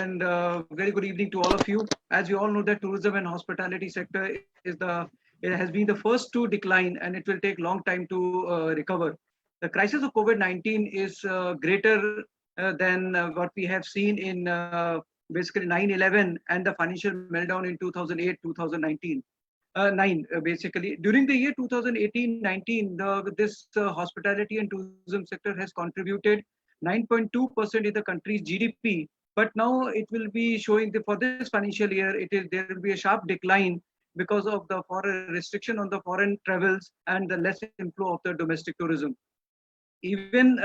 and very good evening to all of you. As you all know, the tourism and hospitality sector it has been the first to decline, and it will take long time to recover. The crisis of COVID-19 is greater than what we have seen in basically 9/11 and the financial meltdown in 2008, 2019. Nine basically during the year 2018-19, this hospitality and tourism sector has contributed 9.2% in the country's GDP, but now it will be showing for this financial year there will be a sharp decline because of the foreign restriction on the foreign travels and the less inflow of the domestic tourism. Even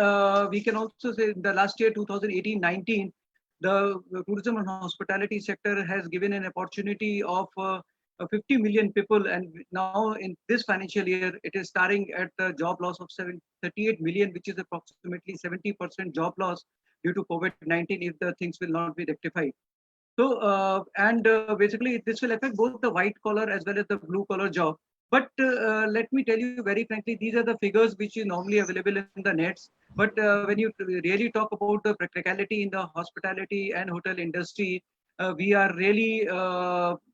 we can also say in the last year 2018-19, the tourism and hospitality sector has given an opportunity of 50 million people, and now in this financial year it is starting at the job loss of 38 million, which is approximately 70% job loss due to COVID-19 if the things will not be rectified. So basically this will affect both the white collar as well as the blue collar job. But let me tell you very frankly, these are the figures which is normally available in the nets. But when you really talk about the practicality in the hospitality and hotel industry, we are really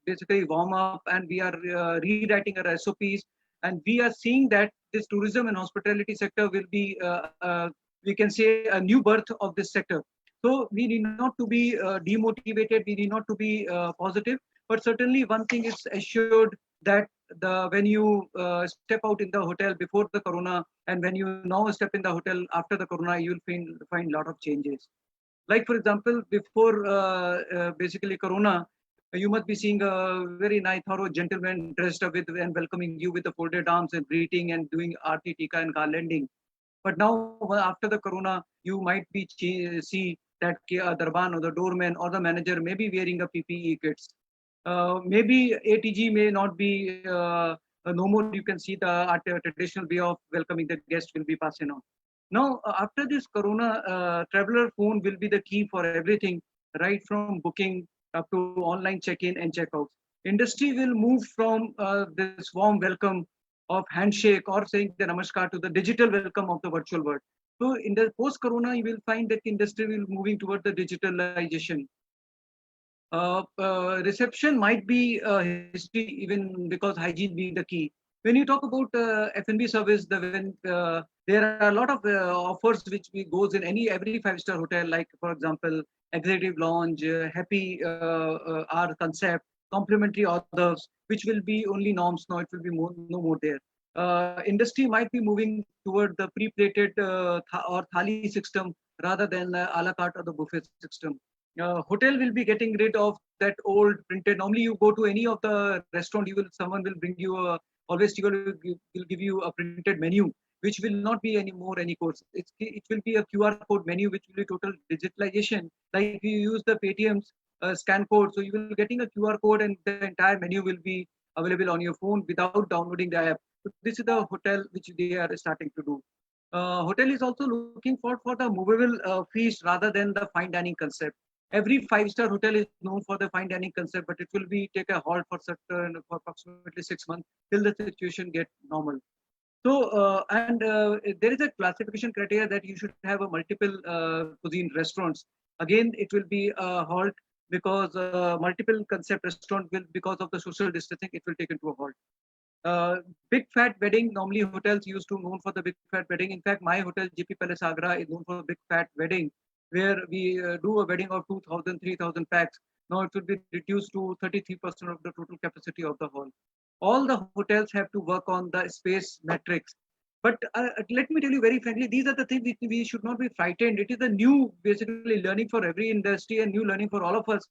basically warm up, and we are rewriting our SOPs, and we are seeing that this tourism and hospitality sector will be, we can say, a new birth of this sector. So we need not to be demotivated, we need not to be positive, but certainly one thing is assured, that when you step out in the hotel before the corona and when you now step in the hotel after the corona, you will find a lot of changes. Like for example, before basically corona, you must be seeing a very nice, thorough gentleman dressed up with and welcoming you with the folded arms and greeting and doing aarti, tika and garlanding. But now after the corona, you might be see that Darban or the doorman or the manager may be wearing a PPE kits. Maybe ATG may not be, no more you can see the traditional way of welcoming the guest will be passing on. Now, after this corona, traveler phone will be the key for everything, right from booking up to online check-in and check-outs. Industry will move from this warm welcome of handshake or saying the namaskar to the digital welcome of the virtual world. So in the post-corona, you will find that industry will moving toward the digitalization. Reception might be history, even because hygiene being the key. When you talk about F&B service, there are a lot of offers which goes in every five-star hotel, like for example, executive lounge, happy hour concept, complimentary orders, which will be only norms now. It will be no more there. Industry might be moving toward the pre-plated or thali system rather than a la carte or the buffet system. Hotel will be getting rid of that old printed. Normally, you go to any of the restaurant, someone will bring you always will give you a printed menu, which will not be anymore any course. It will be a QR code menu, which will be total digitalization. Like you use the Paytm's scan code, so you will getting a QR code, and the entire menu will be available on your phone without downloading the app. So this is the hotel which they are starting to do. Hotel is also looking for the movable feast rather than the fine dining concept. Every five-star hotel is known for the fine dining concept, but it will be take a halt for approximately 6 months till the situation get normal. So, there is a classification criteria that you should have a multiple cuisine restaurants. Again, it will be a halt because multiple concept restaurant will, because of the social distancing, it will take into a halt. Big fat wedding, normally hotels used to known for the big fat wedding. In fact, my hotel, GP Palace Agra, is known for big fat wedding, where we do a wedding of 2,000, 3,000 packs. Now it will be reduced to 33% of the total capacity of the hall. All the hotels have to work on the space metrics. But let me tell you very frankly, these are the things we should not be frightened. It is a new, basically, learning for every industry and new learning for all of us,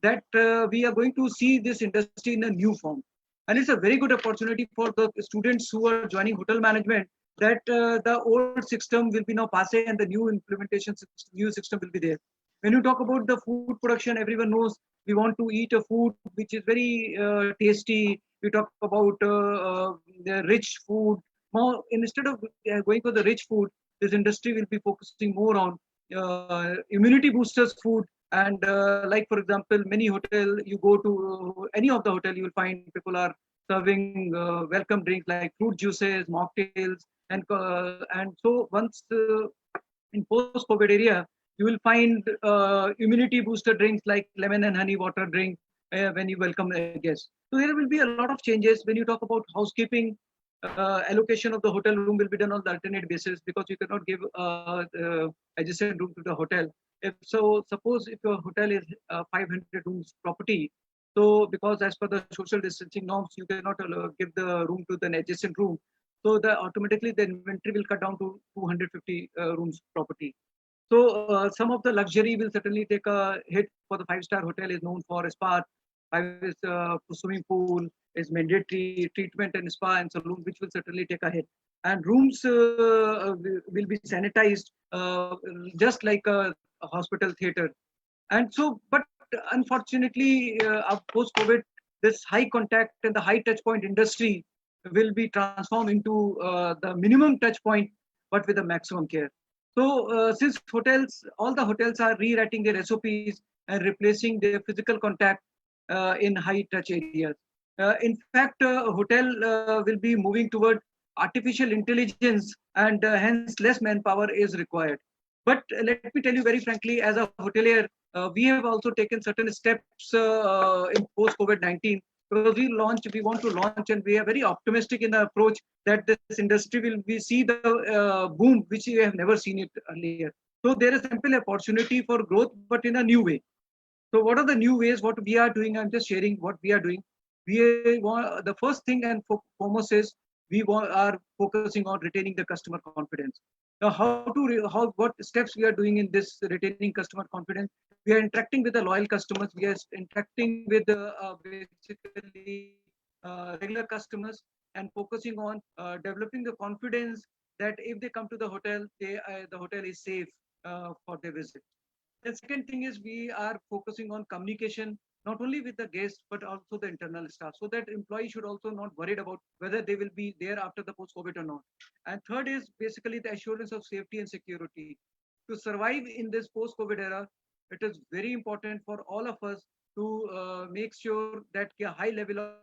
that we are going to see this industry in a new form. And it's a very good opportunity for the students who are joining hotel management, that the old system will be now passé and the new implementation new system will be there. When you talk about the food production, everyone knows we want to eat a food which is very tasty. We talk about the rich food. Now, instead of going for the rich food, this industry will be focusing more on immunity boosters food. And like for example, many hotel, you go to any of the hotel, you will find people are serving welcome drinks like fruit juices, mocktails, and so once in post-COVID area, You will find immunity booster drinks like lemon and honey water drink when you welcome a guest. So there will be a lot of changes when you talk about housekeeping. Allocation of the hotel room will be done on the alternate basis because you cannot give adjacent room to the hotel. If so, suppose if your hotel is 500 rooms property, so because as per the social distancing norms, you cannot give the room to the adjacent room. So the automatically the inventory will cut down to 250 rooms property. So some of the luxury will certainly take a hit for the five-star hotel is known for a spa, five is swimming pool, is mandatory treatment and spa and saloon, which will certainly take a hit. And rooms will be sanitized just like a hospital theater. And so, but unfortunately, post-COVID, this high contact and the high touch point industry will be transformed into the minimum touch point, but with the maximum care. So, since hotels, all the hotels are rewriting their SOPs and replacing their physical contact in high touch areas. In fact, hotel will be moving toward artificial intelligence, and hence less manpower is required. But let me tell you very frankly, as a hotelier, we have also taken certain steps in post COVID-19 because we want to launch, and we are very optimistic in the approach that this industry will we see the boom which we have never seen it earlier. So there is ample opportunity for growth, but in a new way. So what are the new ways? What we are doing? I'm just sharing what we are doing. We want the first thing and foremost is are focusing on retaining the customer confidence. Now, how what steps we are doing in this retaining customer confidence? We are interacting with the loyal customers. We are interacting with basically regular customers and focusing on developing the confidence that if they come to the hotel, the hotel is safe for their visit. The second thing is we are focusing on communication not only with the guests but also the internal staff, so that employees should also not worried about whether they will be there after the post-COVID or not. And third is basically the assurance of safety and security. To survive in this post-COVID era, it is very important for all of us to make sure that a high level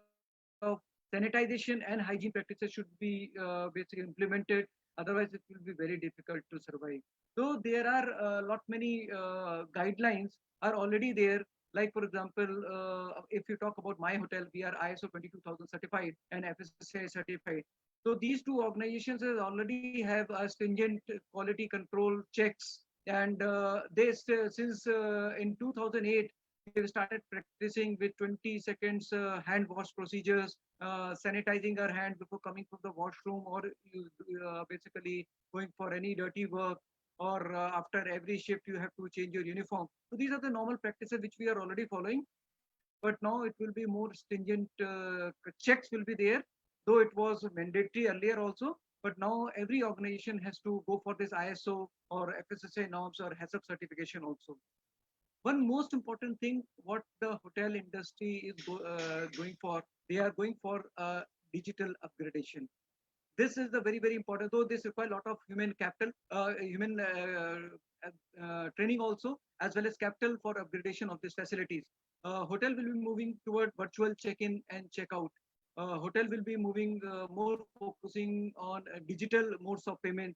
of sanitization and hygiene practices should be basically implemented. Otherwise, it will be very difficult to survive. So there are a lot many guidelines are already there. Like for example, if you talk about my hotel, we are ISO 22000 certified and FSSAI certified. So these two organizations already have a stringent quality control checks, and since in 2008 we started practicing with 20 seconds hand wash procedures, sanitizing our hand before coming from the washroom or basically going for any dirty work, or after every shift you have to change your uniform. So these are the normal practices which we are already following, but now it will be more stringent checks will be there, though it was mandatory earlier also, but now every organization has to go for this ISO or FSSAI norms or HACCP certification also. One most important thing what the hotel industry is going for, they are going for digital upgradation. This is the very important, though this requires a lot of human capital, human training also, as well as capital for upgradation of these facilities. Hotel will be moving toward virtual check-in and check-out. Hotel will be moving more focusing on digital modes of payment.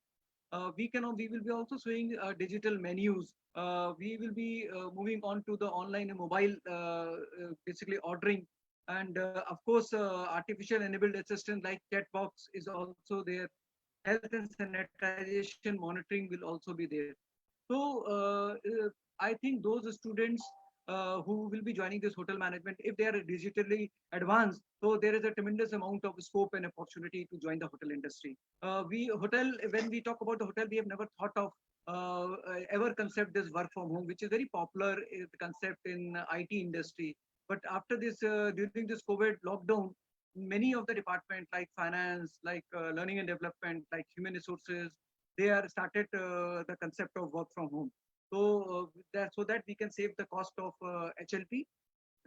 We will be also showing digital menus. We will be moving on to the online and mobile basically ordering, and of course artificial enabled assistant like chat box is also there. Health and sanitization monitoring will also be there. So I think those students who will be joining this hotel management, if they are digitally advanced, so there is a tremendous amount of scope and opportunity to join the hotel industry. When we talk about the hotel, we have never thought of ever concept this work from home, which is very popular concept in IT industry. But after this, during this COVID lockdown, many of the departments like finance, like learning and development, like human resources, they are started the concept of work from home. So that we can save the cost of HLP,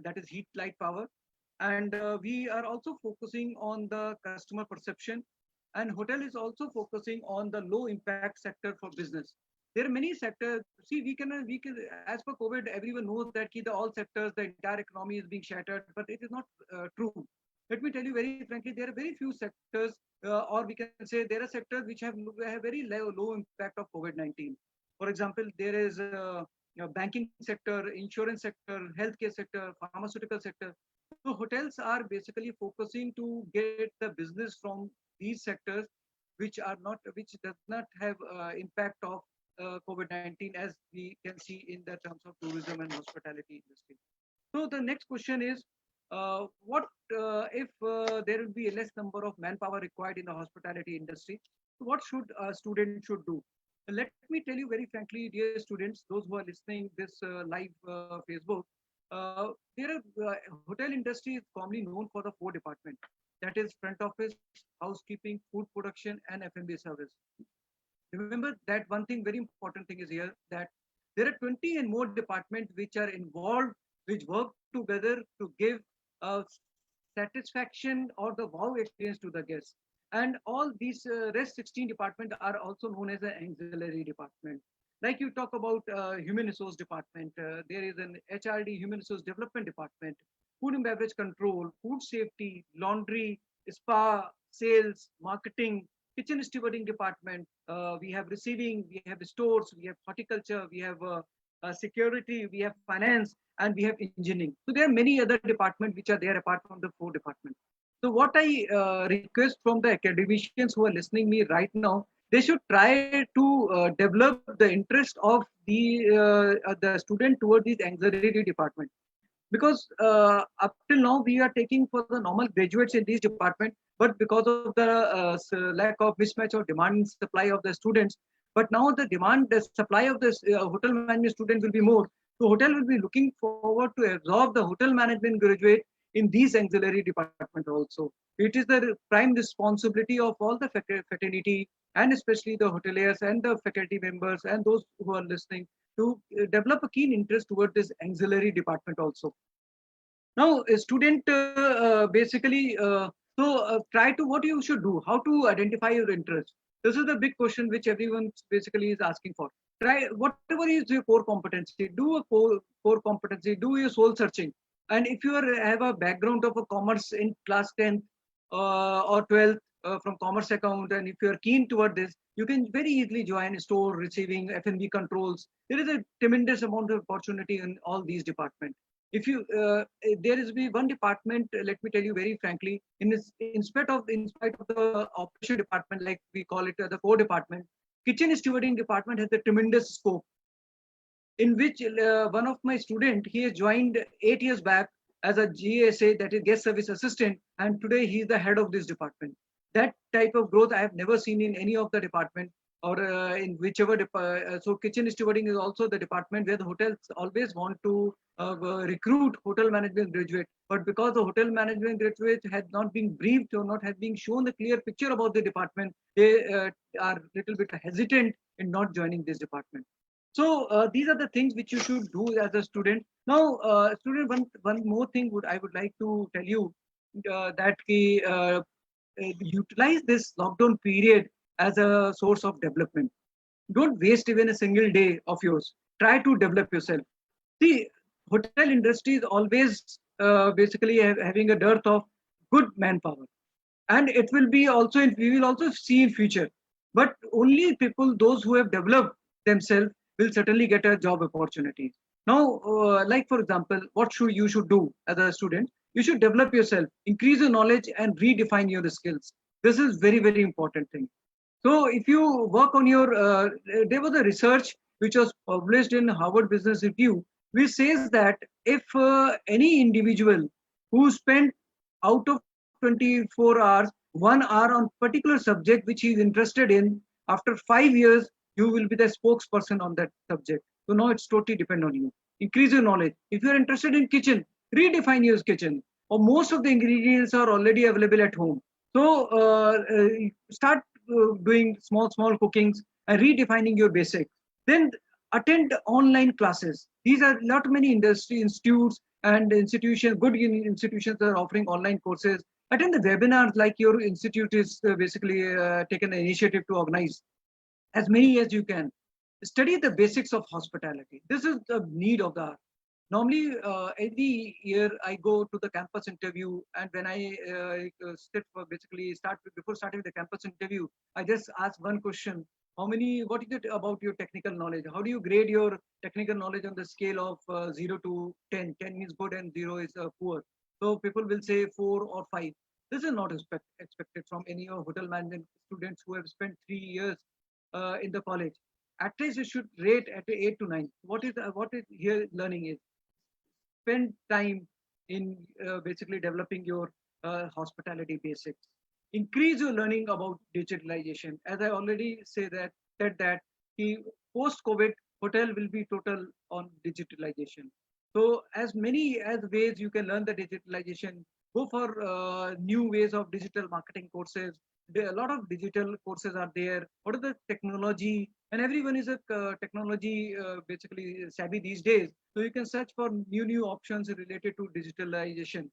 that is heat light power, and we are also focusing on the customer perception, and hotel is also focusing on the low impact sector for business. There are many sectors. See, we can as per COVID, everyone knows that the all sectors, the entire economy is being shattered, but it is not true. Let me tell you very frankly, there are very few sectors, or we can say there are sectors which have very low impact of COVID-19. For example, there is banking sector, insurance sector, healthcare sector, pharmaceutical sector. So hotels are basically focusing to get the business from these sectors, which does not have impact of COVID-19, as we can see in the terms of tourism and hospitality industry. So the next question is, what if there will be a less number of manpower required in the hospitality industry? What should a student should do? Let me tell you very frankly, dear students, those who are listening this live Facebook, there are hotel industry is commonly known for the four departments. That is front office, housekeeping, food production, and F&B service. Remember that one thing, very important thing is here, that there are 20 and more departments which are involved, which work together to give satisfaction or the wow experience to the guests. And all these rest 16 departments are also known as the auxiliary department. Like you talk about human resource department, there is an HRD, human resource development department, food and beverage control, food safety, laundry, spa, sales, marketing, kitchen stewarding department. We have receiving, we have stores, we have horticulture, we have security, we have finance, and we have engineering. So there are many other departments which are there apart from the four departments. So what I request from the academicians who are listening me right now, they should try to develop the interest of the student toward this auxiliary department, because up till now we are taking for the normal graduates in these departments, but because of the lack of mismatch of demand and supply of the students, but now the demand, the supply of this hotel management student will be more. So hotel will be looking forward to absorb the hotel management graduate in these auxiliary department also. It is the prime responsibility of all the fraternity, and especially the hoteliers and the faculty members and those who are listening, to develop a keen interest toward this auxiliary department also. Now, a student basically, try to, what you should do, how to identify your interest. This is the big question which everyone basically is asking for. Try whatever is your core competency, do a core competency, do your soul searching. And if you have a background of a commerce in class 10th or 12th from commerce account, and if you are keen toward this, you can very easily join store, receiving, F&B controls. There is a tremendous amount of opportunity in all these departments. If you there is be one department, let me tell you very frankly, in spite of the operation department, like we call it the core department, kitchen stewarding department has a tremendous scope, in which one of my student, he has joined 8 years back as a GSA, that is guest service assistant, and today he is the head of this department. That type of growth I have never seen in any of the department, or in whichever so kitchen stewarding is also the department where the hotels always want to recruit hotel management graduate, but because the hotel management graduate had not been briefed or not had been shown the clear picture about the department, they are little bit hesitant in not joining this department. So these are the things which you should do as a student. Now, student, one more thing I would like to tell you, that utilize this lockdown period as a source of development. Don't waste even a single day of yours. Try to develop yourself. See, hotel industry is always basically having a dearth of good manpower, and it will be also we will also see in future. But only people, those who have developed themselves, will certainly get a job opportunity. Now, like for example, what should do as a student? You should develop yourself, increase your knowledge, and redefine your skills. This is very important thing. So if you work on your, there was a research which was published in Harvard Business Review, which says that if any individual who spent out of 24 hours, 1 hour on particular subject which he is interested in, after 5 years, you will be the spokesperson on that subject. So now it's totally depend on you. Increase your knowledge. If you are interested in kitchen, redefine your kitchen. Or most of the ingredients are already available at home. So start doing small cookings and redefining your basics. Then attend online classes. These are not many industry institutes and institutions, good institutions that are offering online courses. Attend the webinars like your institute is basically taken the initiative to organize, as many as you can. Study the basics of hospitality. This is the need of the hour. Normally, every year I go to the campus interview, and when I sit for basically start before starting the campus interview, I just ask one question: What is it about your technical knowledge? How do you grade your technical knowledge on the scale of 0 to 10? 10 is good and 0 is poor. So people will say 4 or 5. This is not expected from any of hotel management students who have spent 3 years in the college. At least you should rate at 8 to 9. What is here learning is spend time in basically developing your hospitality basics. Increase your learning about digitalization. As I already said that the post-COVID hotel will be total on digitalization. So as many as ways you can learn the digitalization, go for new ways of digital marketing courses. There, a lot of digital courses are there. What are the technology? And everyone is a technology basically savvy these days. So you can search for new options related to digitalization.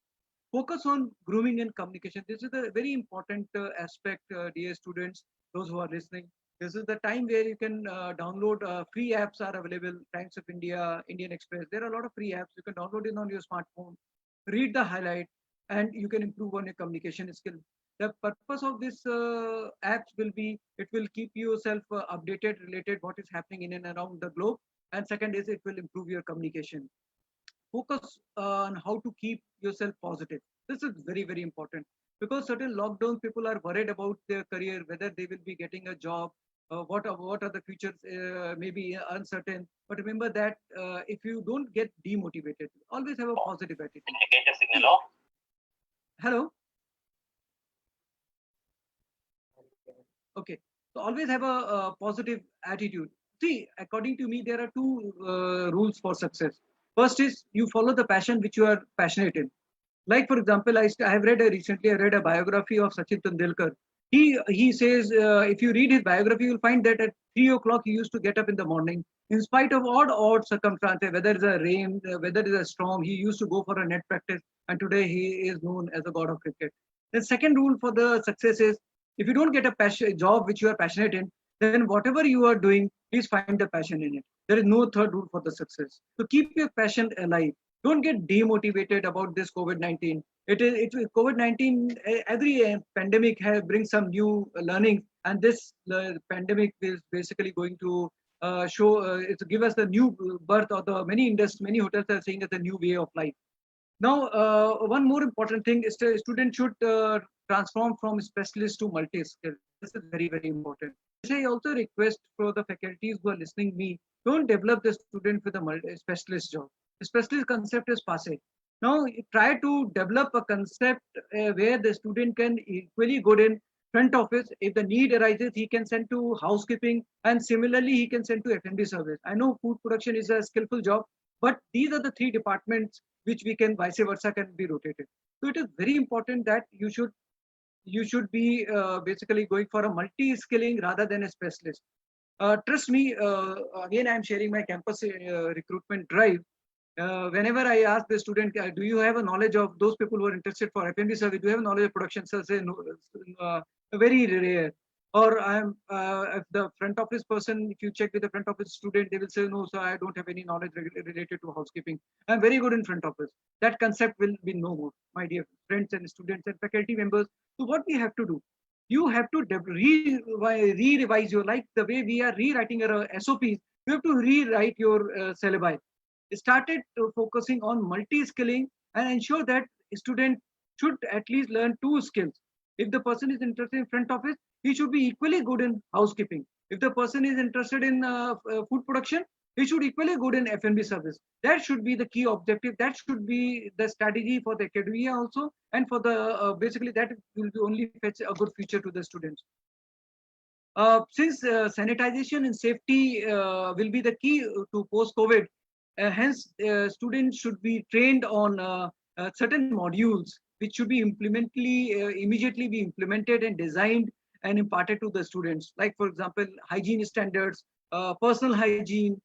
Focus on grooming and communication. This is a very important aspect, dear students, those who are listening. This is the time where you can download free apps are available. Times of India, Indian Express. There are a lot of free apps. You can download it on your smartphone, read the highlight, and you can improve on your communication skill. The purpose of this apps will be it will keep yourself updated related what is happening in and around the globe. And second is it will improve your communication. Focus on how to keep yourself positive. This is very important because certain lockdowns people are worried about their career, whether they will be getting a job, what are the futures may be uncertain. But remember that if you don't get demotivated, always have a positive attitude. Indicator signal off. Hello. Okay. So always have a positive attitude. See, according to me, there are two rules for success. First is you follow the passion which you are passionate in. Like for example, I have read recently. I read a biography of Sachin Tendulkar. He says if you read his biography, you'll find that at 3 o'clock he used to get up in the morning, in spite of odd circumstances, whether it's a rain, whether it's a storm. He used to go for a net practice, and today he is known as the god of cricket. The second rule for the success is if you don't get a job which you are passionate in, then whatever you are doing, please find the passion in it. There is no third rule for the success. So keep your passion alive. Don't get demotivated about this COVID-19. COVID-19. Every pandemic brings some new learning, and this pandemic is basically going to show it's give us the new birth, or the many hotels are saying it's a new way of life. Now, one more important thing is the student should transform from specialist to multi-skill. This is very important. I also request for the faculties who are listening me, don't develop the student with a specialist job. The specialist concept is passe. Now, try to develop a concept where the student can equally good in front office. If the need arises, he can send to housekeeping, and similarly, he can send to F&B service. I know food production is a skillful job, but these are the three departments which we can vice versa can be rotated. So it is very important that you should be basically going for a multi-skilling rather than a specialist. Trust me, again, I'm sharing my campus recruitment drive. Whenever I ask the student, do you have a knowledge of those people who are interested for F&B service? Do you have knowledge of production? So say no, very rare. Or if the front office person, if you check with the front office student, they will say, no, sir, I don't have any knowledge related to housekeeping. I'm very good in front office. That concept will be no more, my dear friends and students and faculty members. So what we have to do, you have to re-revise your, like the way we are rewriting our SOPs, you have to rewrite your syllabi. Started focusing on multi-skilling and ensure that student should at least learn 2 skills. If the person is interested in front office, he should be equally good in housekeeping. If the person is interested in food production, he should equally good in F&B service. That should be the key objective. That should be the strategy for the academia also, and for the basically that will be only fetch a good future to the students. Since sanitization and safety will be the key to post-COVID, hence students should be trained on certain modules which should be immediately be implemented and designed and imparted to the students. Like for example, hygiene standards, personal hygiene,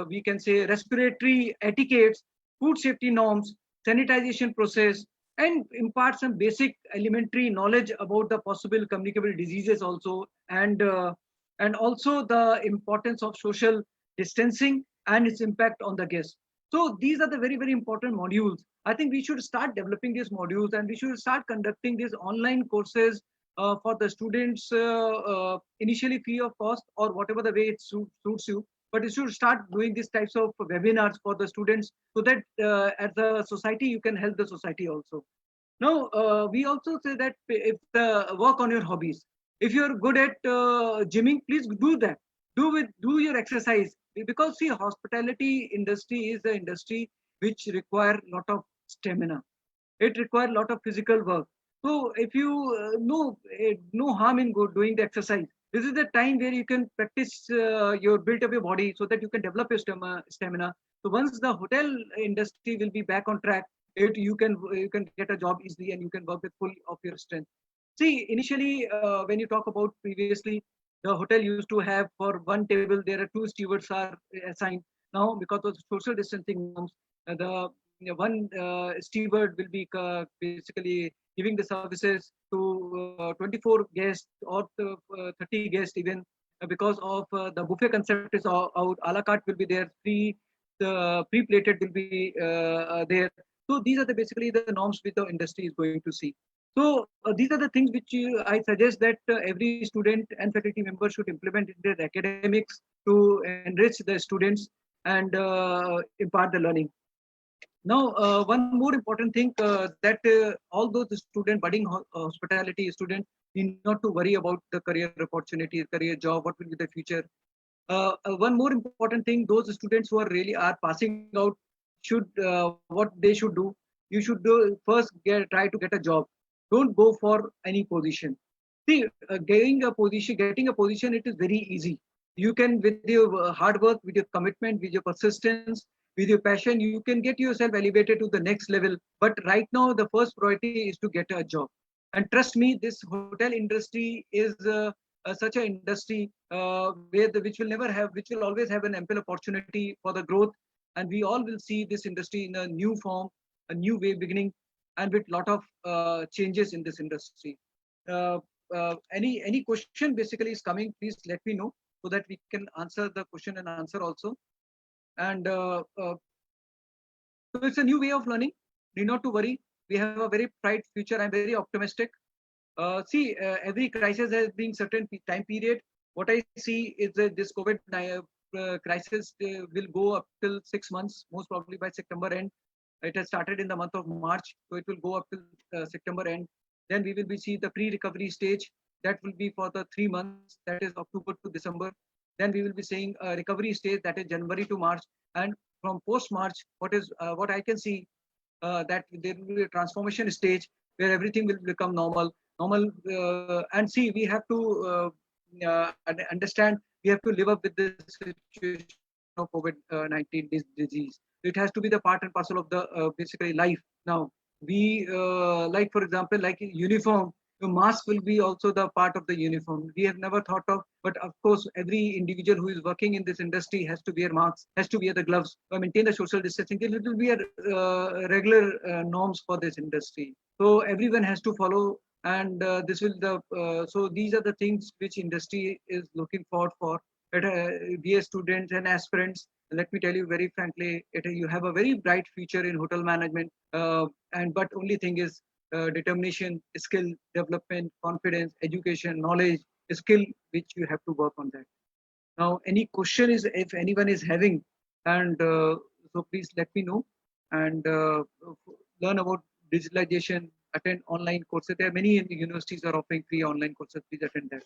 we can say respiratory etiquettes, food safety norms, sanitization process, and impart some basic elementary knowledge about the possible communicable diseases also, and also the importance of social distancing and its impact on the guests. So these are the very important modules. I think we should start developing these modules, and we should start conducting these online courses for the students initially free of cost or whatever the way it suits you. But you should start doing these types of webinars for the students so that as a society you can help the society also. Now, we also say that if work on your hobbies. If you're good at gymming, please do that. Do your exercise, because see, hospitality industry is the industry which require lot of stamina. It requires a lot of physical work. So if you no harm in doing the exercise. This is the time where you can practice your build up your body so that you can develop your stamina. So once the hotel industry will be back on track, you can get a job easily and you can work with full of your strength. See, initially when you talk about previously, the hotel used to have for one table there are two stewards are assigned. Now because of social distancing norms, the one steward will be basically giving the services to 24 guests or 30 guests even, because of the buffet concept is out. A la carte will be there, the pre-plated will be there. So these are the basically the norms which the industry is going to see. So these are the things which I suggest that every student and faculty member should implement in their academics to enrich the students and impart the learning. Now, one more important thing that all those student, budding hospitality students need not to worry about the career opportunities, career job, what will be the future. One more important thing, those students who are really are passing out should what they should do. You should first try to get a job. Don't go for any position. See, getting a position, it is very easy. You can, with your hard work, with your commitment, with your persistence, with your passion, you can get yourself elevated to the next level. But right now, the first priority is to get a job. And trust me, this hotel industry is such an industry which will always have an ample opportunity for the growth. And we all will see this industry in a new form, a new way beginning, and with lot of changes in this industry. Uh, any question basically is coming, please let me know so that we can answer the question and answer also. And so it's a new way of learning. Need not to worry. We have a very bright future. I'm very optimistic. See, every crisis has been certain time period. What I see is that this COVID crisis will go up till 6 months, most probably by September end. It has started in the month of March, so it will go up till September end. Then we will be see the pre-recovery stage. That will be for the 3 months, that is October to December. Then we will be seeing a recovery stage, that is January to March. And from post-March, what I can see that there will be a transformation stage where everything will become normal. And see, we have to understand, we have to live up with this situation of COVID-19 disease. It has to be the part and parcel of the basically life. Now we like, for example, like uniform, the mask will be also the part of the uniform. We have never thought of, but of course, every individual who is working in this industry has to wear masks, has to wear the gloves, maintain the social distancing. It will be a regular norms for this industry. So everyone has to follow, and this will the. So these are the things which industry is looking forward for. But, dear students and aspirants, let me tell you very frankly, you have a very bright future in hotel management. And but only thing is determination, skill development, confidence, education, knowledge, skill which you have to work on that. Now, any question is if anyone is having, and so please let me know, and learn about digitalization, attend online courses. There are many universities are offering free online courses. Please attend that.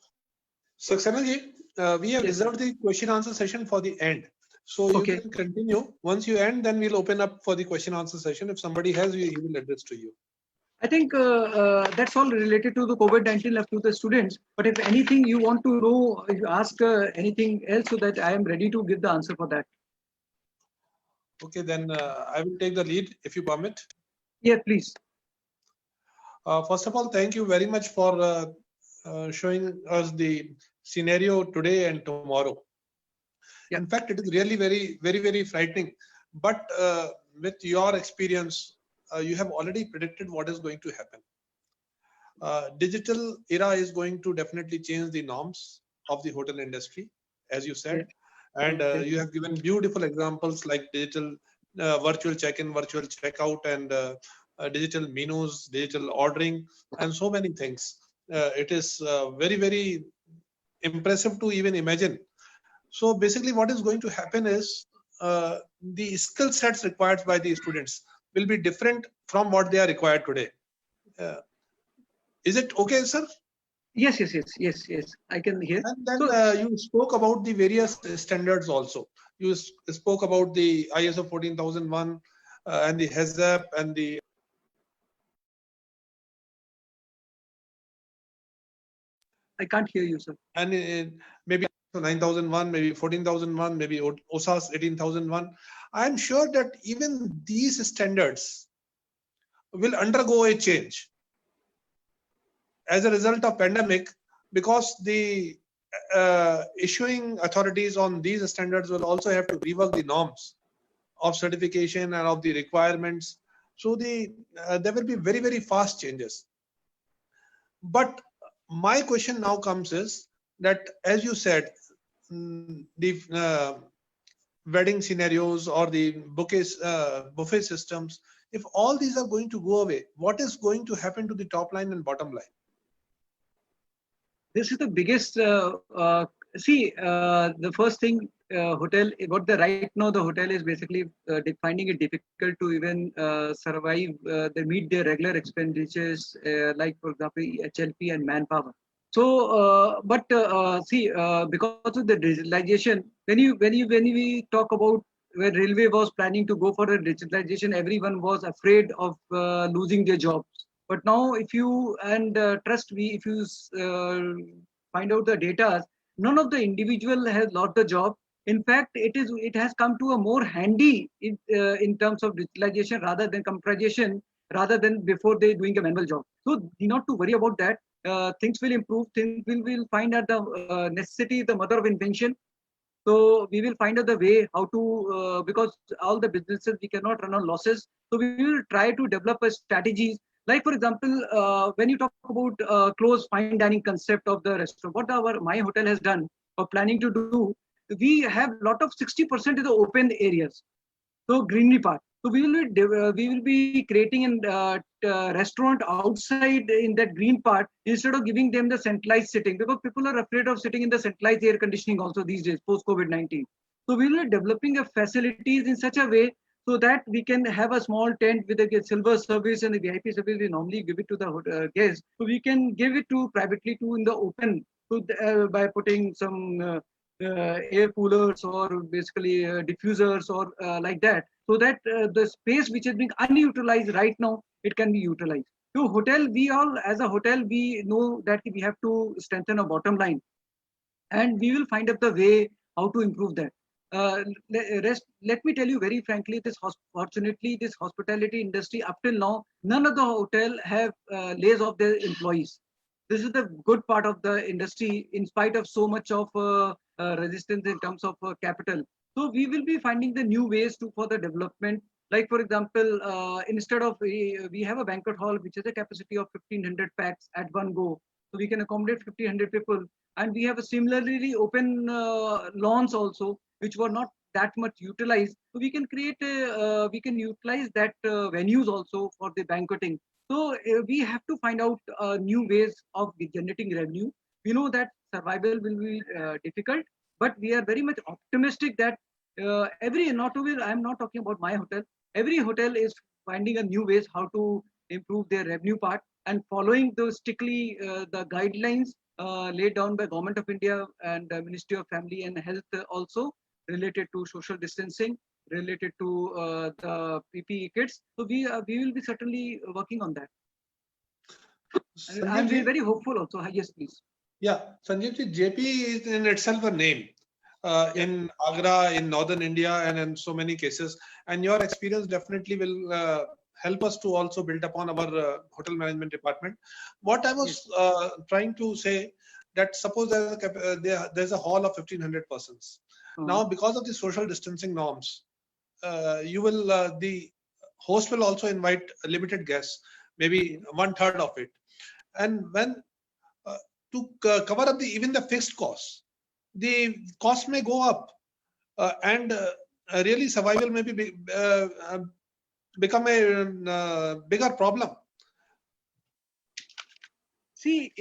Saxena ji, we have reserved the question answer session for the end. So you can continue. Once you end, then we'll open up for the question answer session. If somebody has, he will address to you. I think that's all related to the COVID-19 left to the students. But if anything you want to know, if you ask anything else, so that I am ready to give the answer for that. Okay, then I will take the lead if you permit. Yeah, please. First of all, thank you very much for showing us the scenario today and tomorrow. Yeah. In fact, it is really very frightening. But with your experience, you have already predicted what is going to happen. Digital era is going to definitely change the norms of the hotel industry, as you said. Yeah. And you have given beautiful examples like digital virtual check-in, virtual checkout, and digital menus, digital ordering, and so many things. it is very impressive to even imagine. So basically, what is going to happen is the skill sets required by the students will be different from what they are required today. Uh, is it okay, sir? Yes. I can hear. And then So you spoke about the various standards also. You spoke about the ISO 14001 and the HACCP and the I can't hear you, sir. and maybe 9001, maybe 14001, maybe OSAS 18001. I'm sure that even these standards will undergo a change as a result of pandemic, because the issuing authorities on these standards will also have to rework the norms of certification and of the requirements. So there will be very fast changes. But my question now comes is that, as you said, the wedding scenarios or the buffet systems, if all these are going to go away, what is going to happen to the top line and bottom line? This is the biggest. The first thing, hotel. What the right now the hotel is basically finding it difficult to even survive. They meet their regular expenditures, like for example HLP and manpower. So, because of the digitalization, when we talk about when railway was planning to go for the digitalization, everyone was afraid of losing their jobs. But now, if you and trust me, if you find out the data, none of the individual has lost the job. In fact, it has come to a more handy in terms of digitalization rather than computerization, rather than before they doing a manual job. So, not to worry about that. Things will improve. Things will find out the necessity, the mother of invention. So we will find out the way how to, because all the businesses we cannot run on losses. So we will try to develop a strategies. Like for example, when you talk about close fine dining concept of the restaurant, what our my hotel has done or planning to do, we have lot of 60% of the open areas. So greenery part. So we will be creating a restaurant outside in that green part instead of giving them the centralized sitting, because people are afraid of sitting in the centralized air conditioning also these days post COVID-19. So we will be developing a facilities in such a way so that we can have a small tent with a silver service and the VIP service. We normally give it to the guests, so we can give it to privately to in the open. So by putting some air coolers or basically diffusers or like that, so that the space which is being unutilized right now, it can be utilized. So hotel, we all as a hotel, we know that we have to strengthen our bottom line, and we will find out the way how to improve that. Let me tell you very frankly, fortunately, this hospitality industry up till now, none of the hotel have lays off their employees. This is the good part of the industry, in spite of so much of resistance in terms of capital. So we will be finding the new ways to for the development. Like for example, instead of we have a banquet hall which has a capacity of 1500 packs at one go, so we can accommodate 1500 people, and we have a similarly open lawns also which were not that much utilized, so we can create we can utilize that venues also for the banqueting. So we have to find out new ways of generating revenue. We know that survival will be difficult, but we are very much optimistic that every not only I'm not talking about my hotel, every hotel is finding a new ways how to improve their revenue part and following those strictly the guidelines laid down by Government of India and Ministry of Family and Health, also related to social distancing, related to the PPE kits. So we will be certainly working on that. And I'm Sanjeev ji, very hopeful also. Yes, please. yeah, Sanjeev ji, JP is in itself a name in Agra, in northern India, and in so many cases. And your experience definitely will help us to also build upon our hotel management department. What I was trying to say, that suppose there's a hall of 1500 persons. Now, because of the social distancing norms, the host will also invite limited guests, maybe 1/3 of it. And when to cover up even the fixed costs, the cost may go up, and really survival may become a bigger problem. See,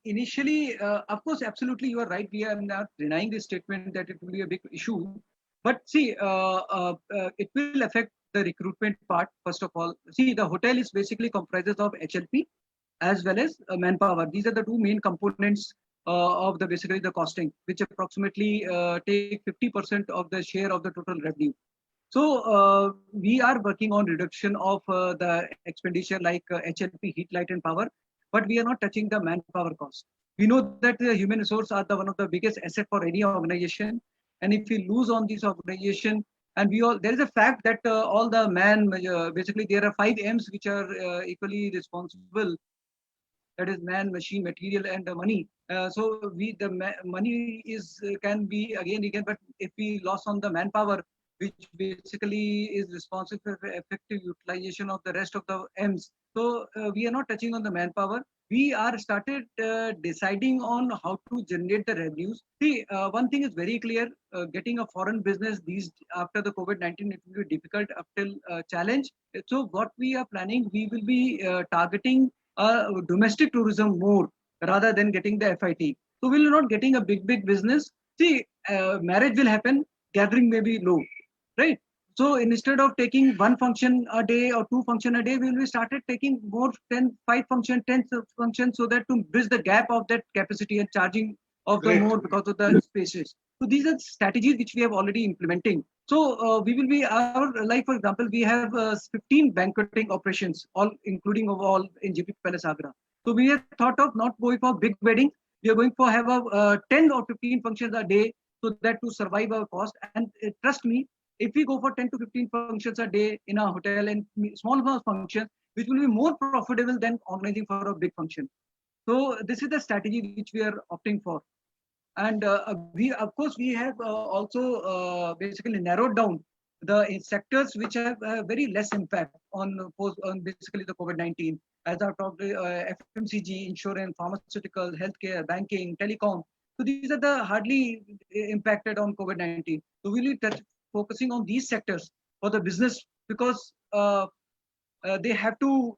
initially, of course, absolutely, you are right. We are not denying this statement that it will be a big issue. But see, it will affect the recruitment part, first of all. See, the hotel is basically comprises of HLP as well as manpower. These are the two main components of the basically the costing, which approximately take 50% of the share of the total revenue. So we are working on reduction of the expenditure like HLP, heat, light, and power, but we are not touching the manpower cost. We know that the human resource are the one of the biggest asset for any organization, and if we lose on this organization, and we all there is a fact that all the basically there are 5 M's which are equally responsible. That is man, machine, material, and money. So we money is can be again, but if we loss on the manpower, which basically is responsible for effective utilization of the rest of the M's. So we are not touching on the manpower. We are started deciding on how to generate the revenues. See, one thing is very clear: getting a foreign business these after the COVID-19, it will be difficult up till challenge. So what we are planning, we will be targeting domestic tourism more rather than getting the FIT. So we're not getting a big business. See, marriage will happen, gathering may be low, right? So instead of taking one function a day or two function a day, we will be started taking more 10 functions so that to bridge the gap of that capacity and charging of the Great. more because of the spaces. So these are strategies which we have already implementing. So we will be our like for example we have 15 banqueting operations all including of all in JP Palace Agra. So we have thought of not going for big wedding. We are going for have a 10 or 15 functions a day so that to survive our cost. And trust me, if we go for 10 to 15 functions a day in a hotel and small functions, which will be more profitable than organizing for a big function. So this is the strategy which we are opting for. And we of course we have also basically narrowed down the sectors which have very less impact on basically the COVID-19 as I talked FMCG, insurance, pharmaceutical, healthcare, banking, telecom. So these are the hardly impacted on COVID-19. So we will touch focusing on these sectors for the business because they have to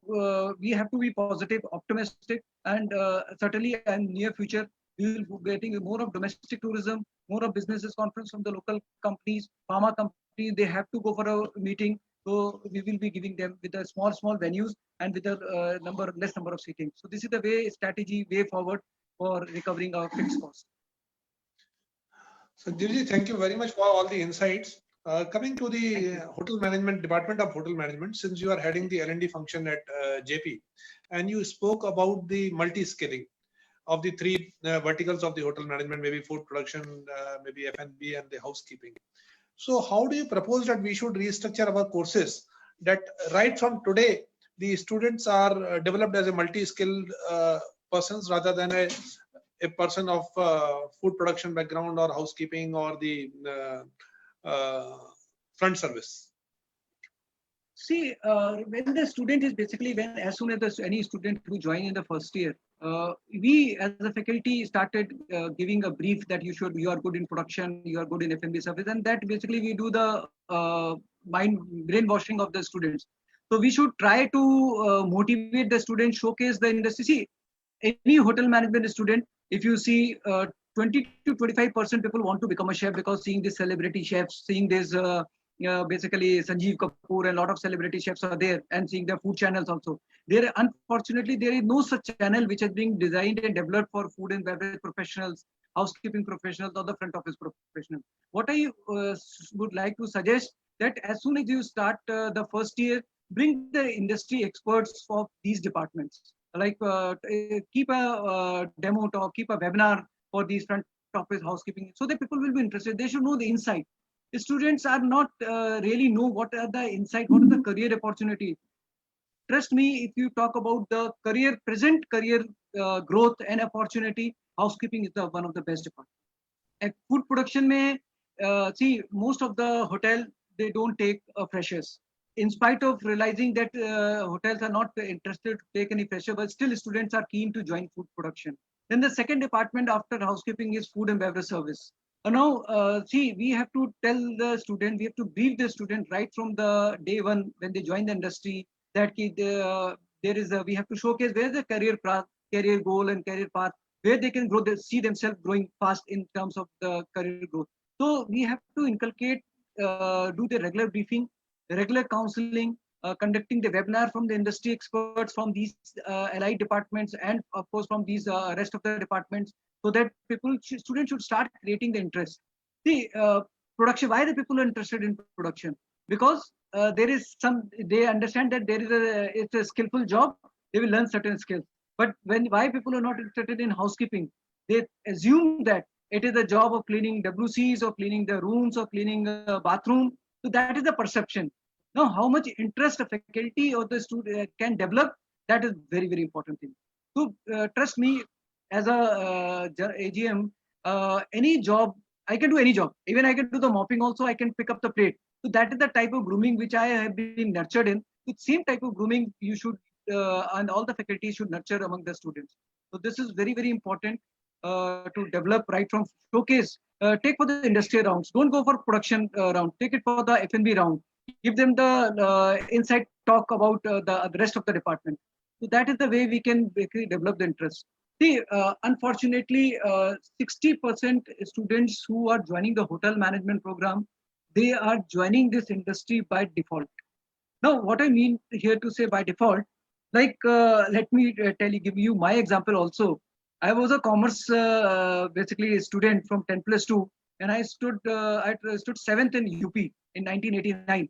we have to be positive, optimistic, and certainly in near future we will be getting more of domestic tourism, more of businesses conference from the local companies, pharma companies. They have to go for a meeting, so we will be giving them with the small venues and with a less number of seating. So this is the way forward for recovering our fixed costs. So Divji, thank you very much for all the insights. Coming to the hotel management department of hotel management, since you are heading the L&D function at JP, and you spoke about the multi-skilling of the three verticals of the hotel management, maybe food production, maybe F&B, and the housekeeping. So how do you propose that we should restructure our courses that right from today the students are developed as a multi-skilled persons rather than a person of food production background or housekeeping or the front service? See, when the student is basically when as soon as any student who join in the first year, we as a faculty started giving a brief that you are good in production, you are good in F&B service, and that basically we do the brainwashing of the students. So we should try to motivate the students, showcase the industry. See, any hotel management student, if you see 20 to 25% people want to become a chef because seeing this celebrity chefs, seeing this basically Sanjeev Kapoor and a lot of celebrity chefs are there and seeing the food channels also. There, unfortunately, there is no such channel which has been designed and developed for food and beverage professionals, housekeeping professionals, or the front office professionals. What I would like to suggest that as soon as you start the first year, bring the industry experts of these departments. Like keep a demo talk, keep a webinar for these front office housekeeping, so that people will be interested. They should know the insight. The students are not really know what are the insight, what are the career opportunity. Trust me, if you talk about the present career growth and opportunity, housekeeping is the one of the best department. And food production may see most of the hotel they don't take freshers. In spite of realizing that hotels are not interested to take any fresher, but still students are keen to join food production. Then the second department after housekeeping is food and beverage service. Now, see, we have to tell the student, we have to brief the student right from the day one when they join the industry that we have to showcase where the career path career goal and career path where they can grow, they see themselves growing fast in terms of the career growth. So we have to inculcate, do the regular briefing, the regular counseling, conducting the webinar from the industry experts from these allied departments, and of course from these rest of the departments, so that students should start creating the interest. See, production. Why the people are interested in production? Because there is they understand that it's a skillful job. They will learn certain skills. But why people are not interested in housekeeping? They assume that it is the job of cleaning WCs or cleaning the rooms or cleaning a bathroom. So that is the perception. Now, how much interest a faculty or the student can develop, that is very, very important thing. So trust me, as a AGM, any job, I can do any job. Even I can do the mopping also, I can pick up the plate. So that is the type of grooming which I have been nurtured in. The same type of grooming you should, and all the faculties should nurture among the students. So this is very, very important to develop right from showcase. Take for the industrial rounds. Don't go for production round. Take it for the F&B round. Give them the inside talk about the rest of the department. So that is the way we can basically develop the interest. See, unfortunately, 60% students who are joining the hotel management program, they are joining this industry by default. Now, what I mean here to say by default, like let me give you my example also. I was a commerce basically student from 10+2, and I stood 7th in UP in 1989.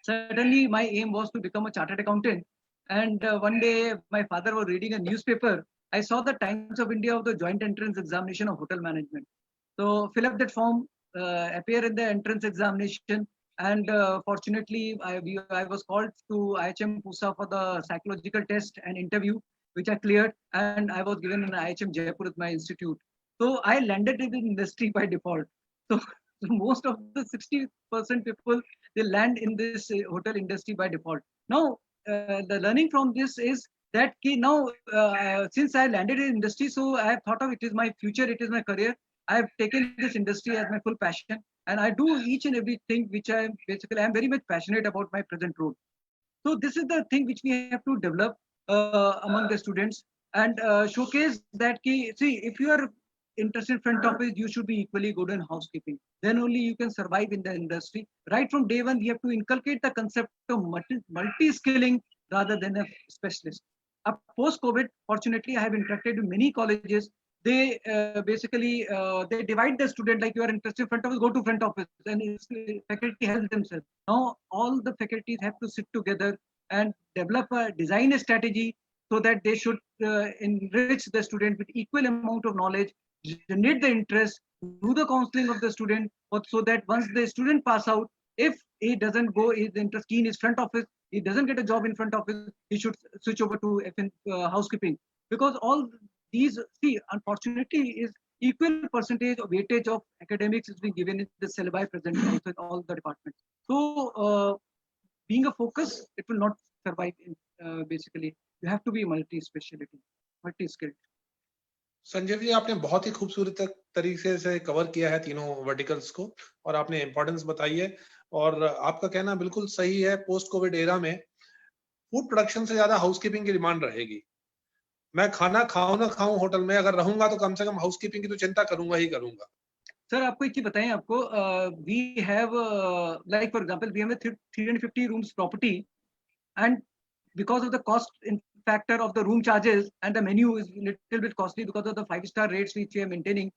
Suddenly, my aim was to become a chartered accountant. And one day, my father was reading a newspaper. I saw the Times of India of the joint entrance examination of hotel management. So fill up that form, appear in the entrance examination. And fortunately, I was called to IHM Pusa for the psychological test and interview, which I cleared. And I was given in IHM Jaipur as my institute. So I landed in the industry by default. So, so most of the 60% people, they land in this hotel industry by default. Now, the learning from this is that now, since I landed in industry, so I have thought of it is my future, it is my career. I have taken this industry as my full passion, and I do each and everything which I am very much passionate about my present role. So this is the thing which we have to develop among the students and showcase that see, if you are interested in front office, you should be equally good in housekeeping. Then only you can survive in the industry. Right from day one, we have to inculcate the concept of multi-skilling rather than a specialist. Post-COVID, fortunately, I have interacted with many colleges. They basically they divide the student, like you are interested in front office, go to front office, and faculty help themselves. Now all the faculties have to sit together and develop design a strategy so that they should enrich the student with equal amount of knowledge, generate the interest, do the counseling of the student, so that once the student pass out, if he doesn't go, his interest key in his front office, he doesn't get a job in front office, he should switch over to housekeeping. Because all these, see, unfortunately, is equal percentage of weightage of academics is being given in the syllabi present also in all the departments. So being a focus, it will not survive in basically. You have to be multi-speciality, multi-skilled. Sanjay ji, आपने बहुत ही खूबसूरत तरीके से cover किया है तीनों verticals को, और आपने इंपॉर्टेंस बताई है, और आपका कहना बिल्कुल सही है। पोस्ट कोविड एरा में फूड प्रोडक्शन से ज्यादा हाउसकीपिंग की डिमांड रहेगी। मैं खाना खाऊं ना खाऊं होटल में, अगर रहूंगा तो कम से कम हाउसकीपिंग की तो चिंता करूंगा ही करूंगा। सर, आपको एक चीज बताएं, आपको we have like for example we have 350 rooms property, and because of the cost factor of the room charges, and the menu is little bit costly because of the 5-star rates which we are maintaining,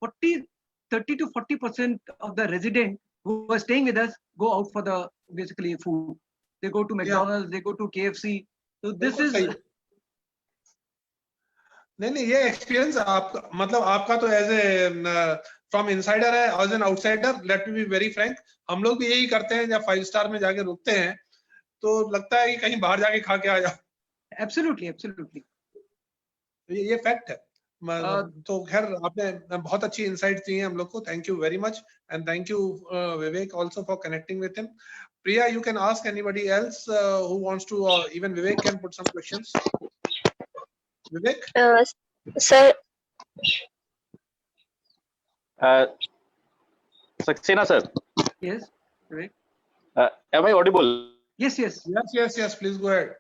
30 to 40% of the resident who are staying with us go out for the basically food. They go to McDonald's, they go to KFC. So this is नहीं, ये experience आपका, मतलब आपका तो as a from insider है, as an outsider let me be very frank, हम लोग भी यही करते हैं। जब 5 स्टार में जाके रुकते हैं तो लगता है कि कहीं बाहर जाके खा के आ जाओ। एब्सोल्युटली, एब्सोल्युटली, ये फैक्ट है। तो खैर, आपने बहुत अच्छी इनसाइट दी है हम लोग को। Thank you very much, and thank you Vivek also for connecting with him. Priya, you can ask anybody else who wants to, even Vivek can put some questions. Vivek sir, Saxena sir. Yes, Vivek. Am I audible? Yes, please go ahead.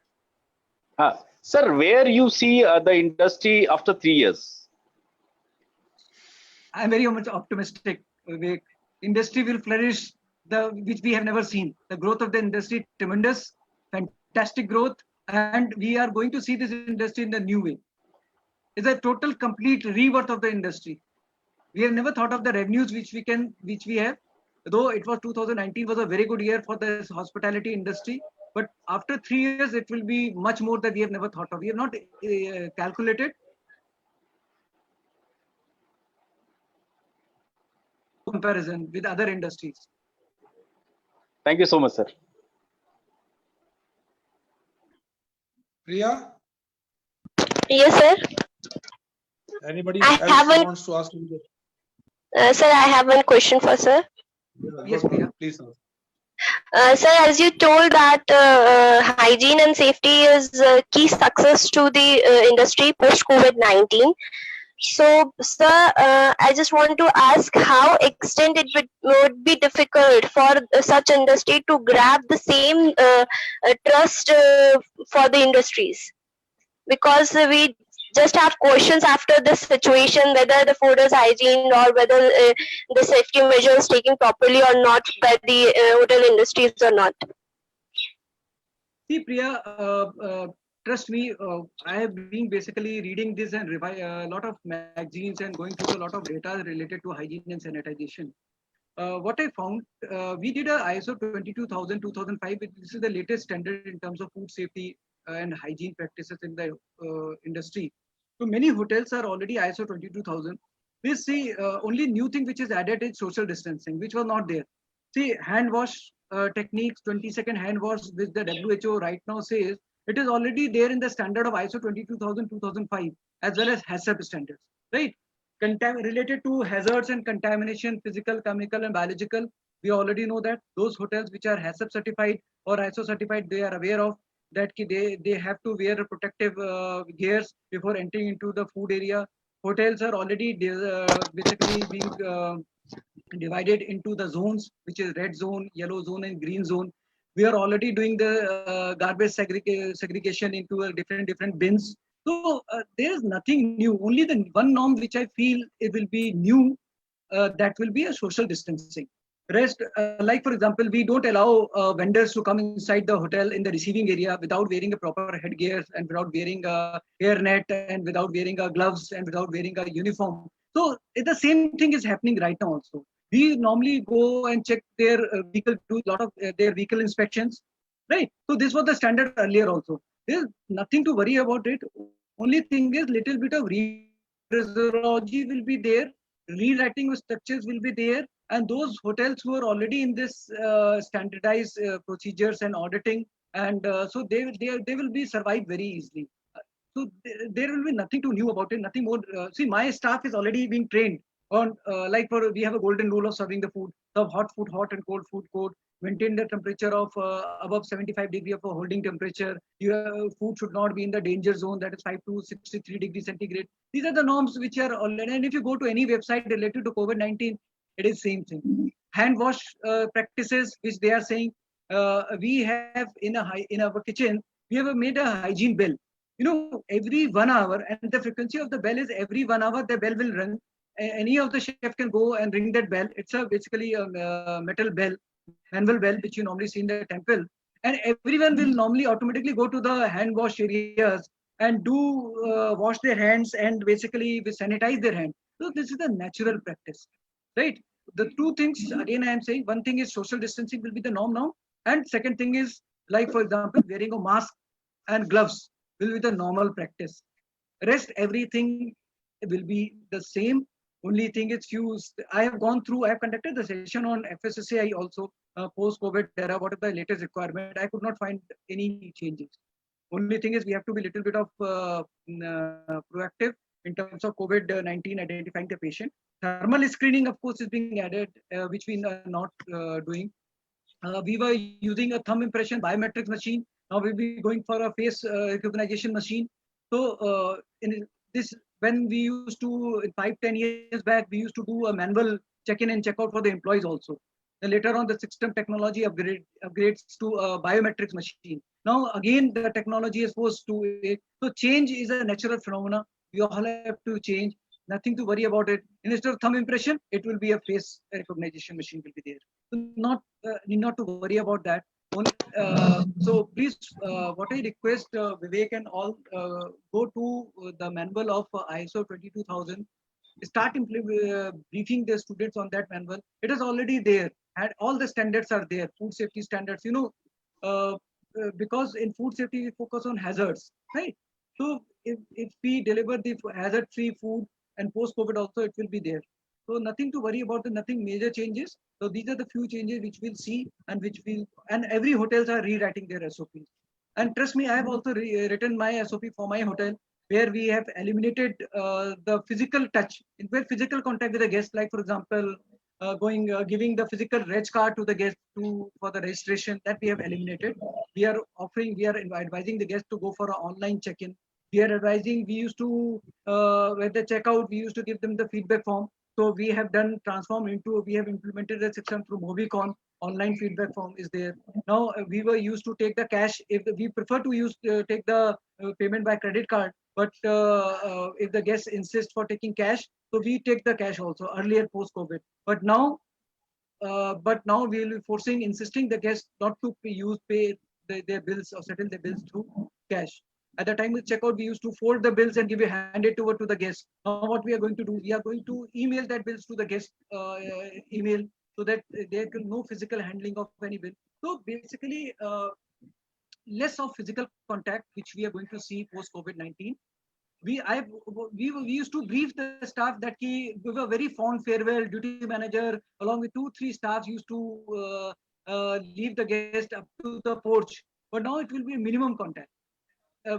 Sir, where you see the industry after 3 years? I'm very much optimistic. The industry will flourish, which we have never seen. The growth of the industry, tremendous, fantastic growth, and we are going to see this industry in a new way. It's a total, complete rebirth of the industry. We have never thought of the revenues which we have. Though it was 2019 was a very good year for the hospitality industry, but after 3 years it will be much more that we have never thought of. We have not calculated comparison with other industries. Thank you so much, sir. Priya, Yes, sir. anybody I else haven't- wants to ask you? Sir, I have one question for sir. Yes, Priya. Please. Sir. Sir, as you told that hygiene and safety is key success to the industry post COVID-19. So, sir, I just want to ask how extent it would be difficult for such industry to grab the same trust for the industries, because we just have questions after this situation whether the food is hygiene or whether the safety measures taken properly or not by the hotel industries or not. See, Priya, trust me, I have been basically reading this and a lot of magazines and going through a lot of data related to hygiene and sanitization. What I found, we did a ISO 22000 2005. This is the latest standard in terms of food safety and hygiene practices in the industry. So many hotels are already ISO 22000. This see only new thing which is added is social distancing, which was not there. See, hand wash techniques, 20-second hand wash, which the WHO right now says it is already there in the standard of ISO 22000 2005 as well as HACCP standards, right? Related to hazards and contamination, physical, chemical, and biological, we already know that those hotels which are HACCP certified or ISO certified, they are aware of that they have to wear protective gears before entering into the food area. Hotels are already basically being divided into the zones, which is red zone, yellow zone, and green zone. We are already doing the garbage segregation into different bins. So there is nothing new. Only the one norm which I feel it will be new, that will be a social distancing. Rest, like for example, we don't allow vendors to come inside the hotel in the receiving area without wearing a proper headgear and without wearing a hairnet and without wearing a gloves and without wearing a uniform. So the same thing is happening right now also. We normally go and check their vehicle, do a lot of their vehicle inspections, right? So this was the standard earlier also. There's nothing to worry about it. Only thing is little bit of phraseology will be there, rewriting of structures will be there, and those hotels who are already in this standardized procedures and auditing, and so they will be survived very easily. So there will be nothing too new about it, nothing more. See, my staff is already being trained on like for we have a golden rule of serving the food, serve hot food hot and cold food cold, maintain the temperature of above 75 degree of a holding temperature. Your food should not be in the danger zone, that is 5 to 63 degrees centigrade. These are the norms which are already, and if you go to any website related to COVID-19, it is same thing. Hand wash practices which they are saying, we have in our kitchen, we have made a hygiene bell. You know, every 1 hour, and the frequency of the bell is every 1 hour the bell will ring. Any of the chef can go and ring that bell. It's basically a metal bell, manual bell, which you normally see in the temple. And everyone will normally automatically go to the hand wash areas and do wash their hands and basically sanitize their hands. So this is a natural practice, right? The two things, again, I am saying, one thing is social distancing will be the norm now. And second thing is, like, for example, wearing a mask and gloves will be the normal practice. Rest, everything will be the same. Only thing is used. I have conducted the session on FSSAI also, post-COVID era. What is the latest requirement? I could not find any changes. Only thing is we have to be a little bit of proactive in terms of COVID-19, identifying the patient. Thermal screening, of course, is being added, which we are not doing. We were using a thumb impression biometrics machine. Now we'll be going for a face recognition machine. So in this, when we used to 5-10 years back, we used to do a manual check-in and check-out for the employees also. Then later on, the system technology upgrades to a biometrics machine. Now again, the technology is supposed to it. So change is a natural phenomena. We all have to change. Nothing to worry about it. Instead of thumb impression, it will be a face recognition machine will be there. So need not to worry about that. So please, what I request Vivek and all, go to the manual of ISO 22000. Start briefing the students on that manual. It is already there, and all the standards are there. Food safety standards. Because in food safety we focus on hazards, right? So if we deliver the hazard-free food and post-COVID also, it will be there. So nothing to worry about. Nothing major changes. So these are the few changes which we'll see, and every hotels are rewriting their SOPs. And trust me, I have also written my SOP for my hotel, where we have eliminated the physical touch, in fact, physical contact with the guest. Like for example, giving the physical reg card to the guest for the registration, that we have eliminated. We are advising the guest to go for an online check-in. We are advising. We used to at the checkout, we used to give them the feedback form. So we have we have implemented the system through Movicon. Online feedback form is there. Now we were used to take the cash. We prefer to take the payment by credit card, but if the guest insists for taking cash, so we take the cash also earlier post-COVID. But now we will be insisting the guests not to pay their bills or settle their bills through cash. At the time of checkout, we used to fold the bills and hand it over to the guest. Now what we are going to do, we are going to email that bills to the guest email, so that there can no physical handling of any bill. So basically, less of physical contact, which we are going to see post COVID-19. We used to brief the staff that we were very fond farewell. Duty manager along with 2-3 staffs used to leave the guest up to the porch. But now it will be minimum contact.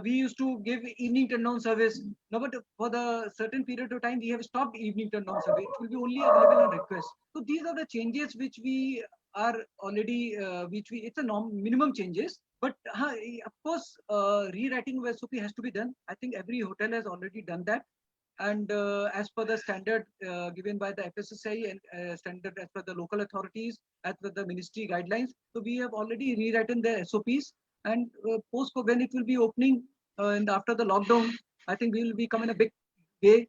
We used to give evening turn-down service. Now, but for the certain period of time, we have stopped evening turn-down service. It will be only available on request. So these are the changes which we are already, it's a minimum changes. But of course, rewriting of SOP has to be done. I think every hotel has already done that. And as per the standard given by the FSSAI and standard as per the local authorities, as per the ministry guidelines, so we have already rewritten the SOPs. And post when it will be opening and after the lockdown, I think we will become in a big way,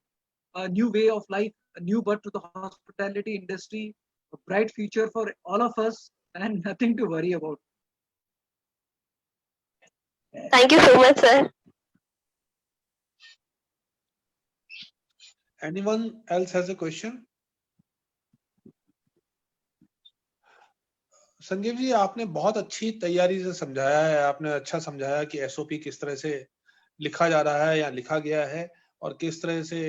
a new way of life, a new birth to the hospitality industry, a bright future for all of us, and nothing to worry about. Thank you so much, sir. Anyone else has a question? Sanjeev ji, आपने बहुत अच्छी तैयारी से समझाया है. आपने अच्छा समझाया कि एसओपी किस तरह से लिखा जा रहा है या लिखा गया है, और किस तरह से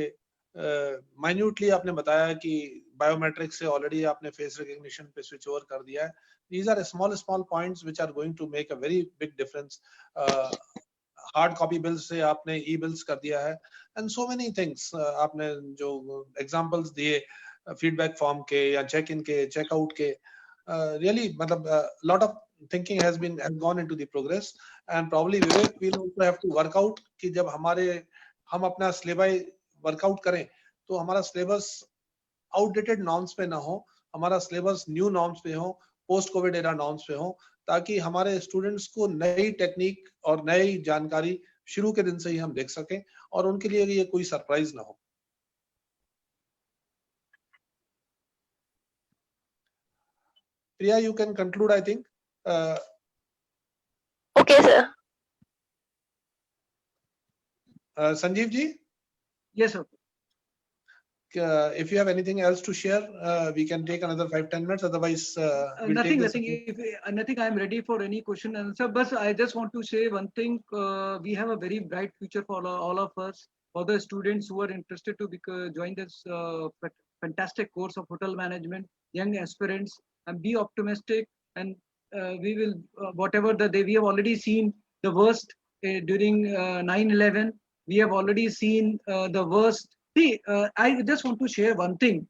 माइन्यूटली आपने बताया कि बायोमेट्रिक से ऑलरेडी आपने फेस रिकग्निशन पे स्विच ओवर कर दिया है. These are small points which are going to make a very big difference. Hard copy bills से आपने ई बिल्स कर दिया है, एंड सो मेनी थिंग्स. आपने जो एग्जांपल्स दिए फीडबैक फॉर्म के या चेक इन के, चेकआउट के, really मतलब lot of thinking has gone into the progress. And probably Vivek will also have to work out कि जब हम अपना सिलेबस वर्कआउट करें तो हमारा सिलेबस आउटडेटेड नॉर्म्स पे ना हो, हमारा सिलेबस न्यू नॉर्म्स पे हो, पोस्ट कोविड एरा नॉर्म्स पे हो, ताकि हमारे स्टूडेंट्स को नई टेक्निक और नई जानकारी शुरू के दिन से ही हम देख सकें और उनके लिए ये कोई सरप्राइज ना हो. Priya, you can conclude, I think. Okay, sir. Sanjeev ji? Yes, sir. If you have anything else to share, we can take another 5-10 minutes. Otherwise, we'll nothing. Nothing. I am ready for any question and answer. But I just want to say one thing. We have a very bright future for all of us. For the students who are interested to join this fantastic course of hotel management, young aspirants, and be optimistic. And we will whatever we have already seen the worst during 9/11. We have already seen the worst. See, I just want to share one thing.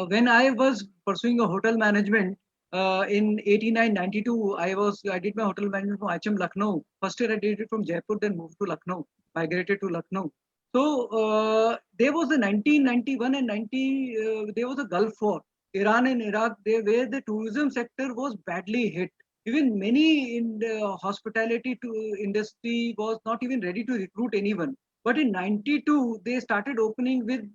When I was pursuing a hotel management in 89-92, I did my hotel management from IHM Lucknow. First year I did it from Jaipur, then moved to Lucknow, migrated to Lucknow. So there was the 1991 and 90. There was a Gulf War. Iran and Iraq, where the tourism sector was badly hit. Even many in the hospitality industry was not even ready to recruit anyone. But in 92, they started opening with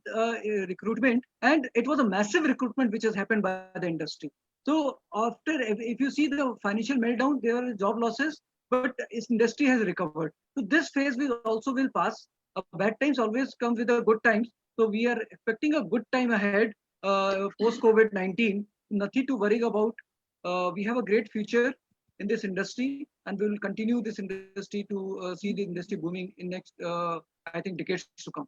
recruitment, and it was a massive recruitment which has happened by the industry. So after, if you see the financial meltdown, there were job losses, but its industry has recovered. So this phase will pass. Bad times always come with a good times. So we are expecting a good time ahead post COVID-19. Nothing to worry about. We have a great future in this industry, and we will continue this industry to see the industry booming in next, I think, decades to come.